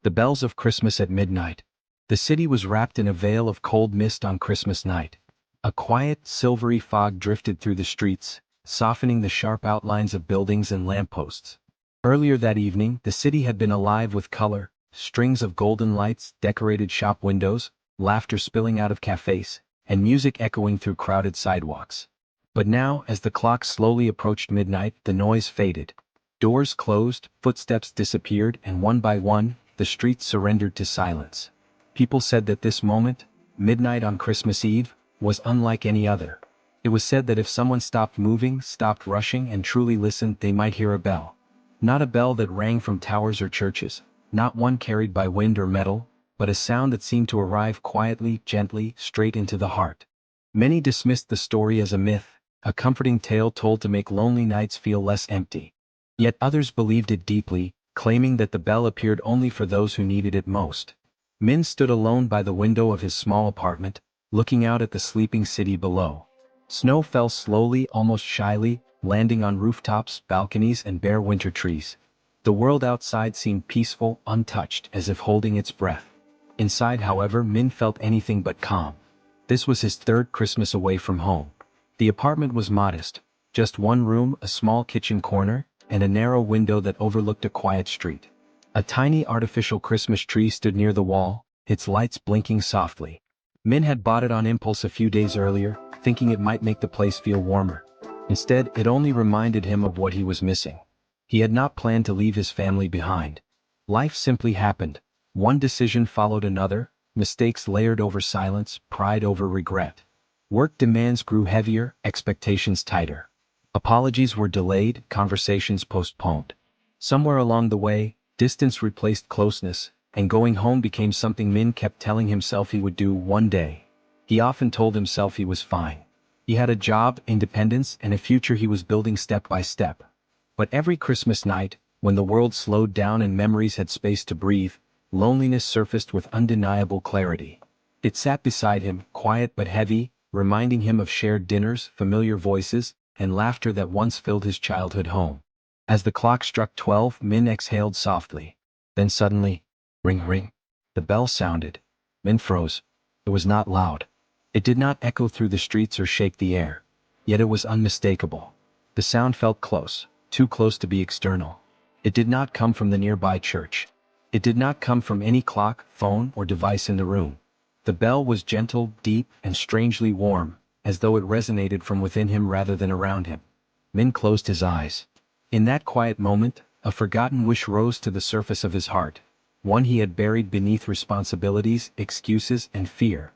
The bells of Christmas at midnight. The city was wrapped in a veil of cold mist on Christmas night. A quiet, silvery fog drifted through the streets, softening the sharp outlines of buildings and lampposts. Earlier that evening, the city had been alive with color, strings of golden lights decorated shop windows, laughter spilling out of cafés, and music echoing through crowded sidewalks. But now, as the clock slowly approached midnight, the noise faded. Doors closed, footsteps disappeared, and one by one, the streets surrendered to silence. People said that this moment, midnight on Christmas Eve, was unlike any other. It was said that if someone stopped moving, stopped rushing, and truly listened, they might hear a bell. Not a bell that rang from towers or churches, not one carried by wind or metal, but a sound that seemed to arrive quietly, gently, straight into the heart. Many dismissed the story as a myth, a comforting tale told to make lonely nights feel less empty. Yet others believed it deeply, claiming that the bell appeared only for those who needed it most. Min stood alone by the window of his small apartment, looking out at the sleeping city below. Snow fell slowly, almost shyly, landing on rooftops, balconies, and bare winter trees. The world outside seemed peaceful, untouched, as if holding its breath. Inside, however, Min felt anything but calm. This was his third Christmas away from home. The apartment was modest, just one room, a small kitchen corner, and a narrow window that overlooked a quiet street. A tiny artificial Christmas tree stood near the wall, its lights blinking softly. Min had bought it on impulse a few days earlier, thinking it might make the place feel warmer. Instead, it only reminded him of what he was missing. He had not planned to leave his family behind. Life simply happened. One decision followed another, mistakes layered over silence, pride over regret. Work demands grew heavier, expectations tighter. Apologies were delayed, conversations postponed. Somewhere along the way, distance replaced closeness, and going home became something Min kept telling himself he would do one day. He often told himself he was fine. He had a job, independence, and a future he was building step by step. But every Christmas night, when the world slowed down and memories had space to breathe, loneliness surfaced with undeniable clarity. It sat beside him, quiet but heavy, reminding him of shared dinners, familiar voices, and laughter that once filled his childhood home. As the clock struck 12, Min exhaled softly. Then suddenly, ring ring. The bell sounded. Min froze. It was not loud. It did not echo through the streets or shake the air. Yet it was unmistakable. The sound felt close, too close to be external. It did not come from the nearby church. It did not come from any clock, phone, or device in the room. The bell was gentle, deep, and strangely warm, as though it resonated from within him rather than around him. Min closed his eyes. In that quiet moment, a forgotten wish rose to the surface of his heart, one he had buried beneath responsibilities, excuses, and fear.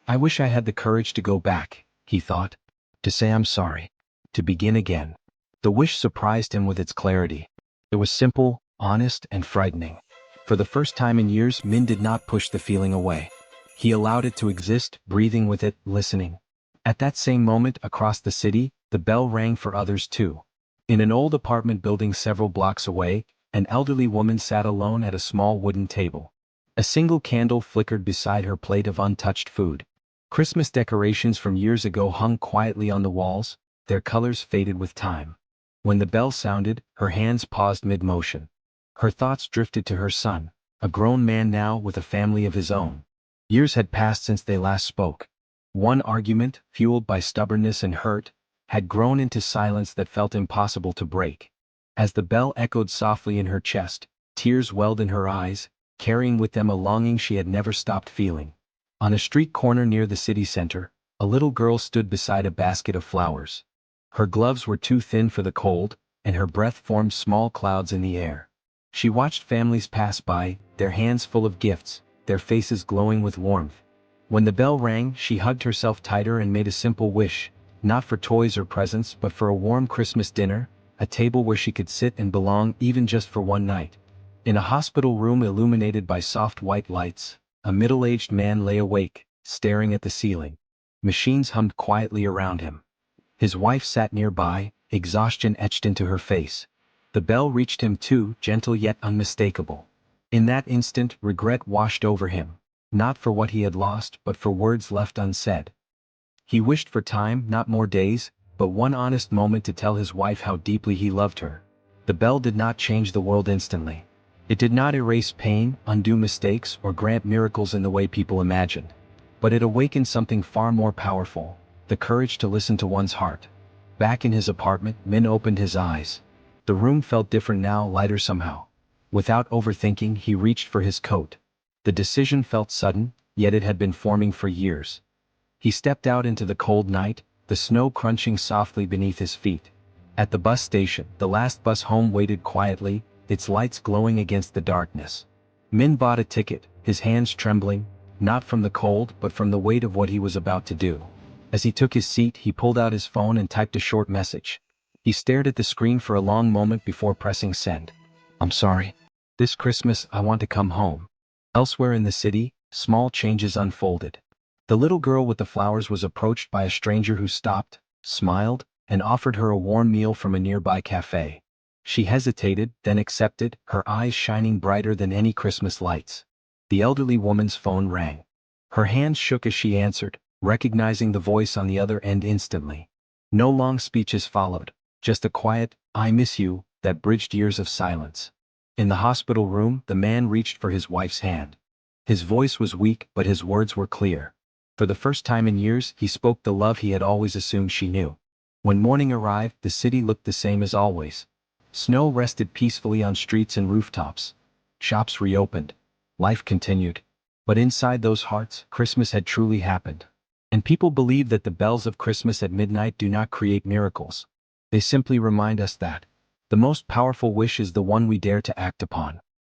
I wish I had the courage to go back, he thought. To say I'm sorry. To begin again. The wish surprised him with its clarity. It was simple, honest, and frightening. For the first time in years, Min did not push the feeling away. He allowed it to exist, breathing with it, listening. At that same moment, across the city, the bell rang for others too. In an old apartment building several blocks away, an elderly woman sat alone at a small wooden table. A single candle flickered beside her plate of untouched food. Christmas decorations from years ago hung quietly on the walls, their colors faded with time. When the bell sounded, her hands paused mid-motion. Her thoughts drifted to her son, a grown man now with a family of his own. Years had passed since they last spoke. One argument, fueled by stubbornness and hurt, had grown into silence that felt impossible to break. As the bell echoed softly in her chest, tears welled in her eyes, carrying with them a longing she had never stopped feeling. On a street corner near the city center, a little girl stood beside a basket of flowers. Her gloves were too thin for the cold, and her breath formed small clouds in the air. She watched families pass by, their hands full of gifts, their faces glowing with warmth. When the bell rang, she hugged herself tighter and made a simple wish, not for toys or presents but for a warm Christmas dinner, a table where she could sit and belong even just for one night. In a hospital room illuminated by soft white lights, a middle-aged man lay awake, staring at the ceiling. Machines hummed quietly around him. His wife sat nearby, exhaustion etched into her face. The bell reached him too, gentle yet unmistakable. In that instant, regret washed over him, not for what he had lost but for words left unsaid. He wished for time, not more days, but one honest moment to tell his wife how deeply he loved her. The bell did not change the world instantly. It did not erase pain, undo mistakes, or grant miracles in the way people imagined. But it awakened something far more powerful: the courage to listen to one's heart. Back in his apartment, Min opened his eyes. The room felt different now, lighter somehow. Without overthinking, he reached for his coat. The decision felt sudden, yet it had been forming for years. He stepped out into the cold night, the snow crunching softly beneath his feet. At the bus station, the last bus home waited quietly, its lights glowing against the darkness. Min bought a ticket, his hands trembling, not from the cold but from the weight of what he was about to do. As he took his seat, he pulled out his phone and typed a short message. He stared at the screen for a long moment before pressing send. "I'm sorry. This Christmas I want to come home." Elsewhere in the city, small changes unfolded. The little girl with the flowers was approached by a stranger who stopped, smiled, and offered her a warm meal from a nearby café. She hesitated, then accepted, her eyes shining brighter than any Christmas lights. The elderly woman's phone rang. Her hands shook as she answered, recognizing the voice on the other end instantly. No long speeches followed, just a quiet, "I miss you," that bridged years of silence. In the hospital room, the man reached for his wife's hand. His voice was weak, but his words were clear. For the first time in years, he spoke the love he had always assumed she knew. When morning arrived, the city looked the same as always. Snow rested peacefully on streets and rooftops. Shops reopened. Life continued. But inside those hearts, Christmas had truly happened. And people believe that the bells of Christmas at midnight do not create miracles. They simply remind us that the most powerful wish is the one we dare to act upon.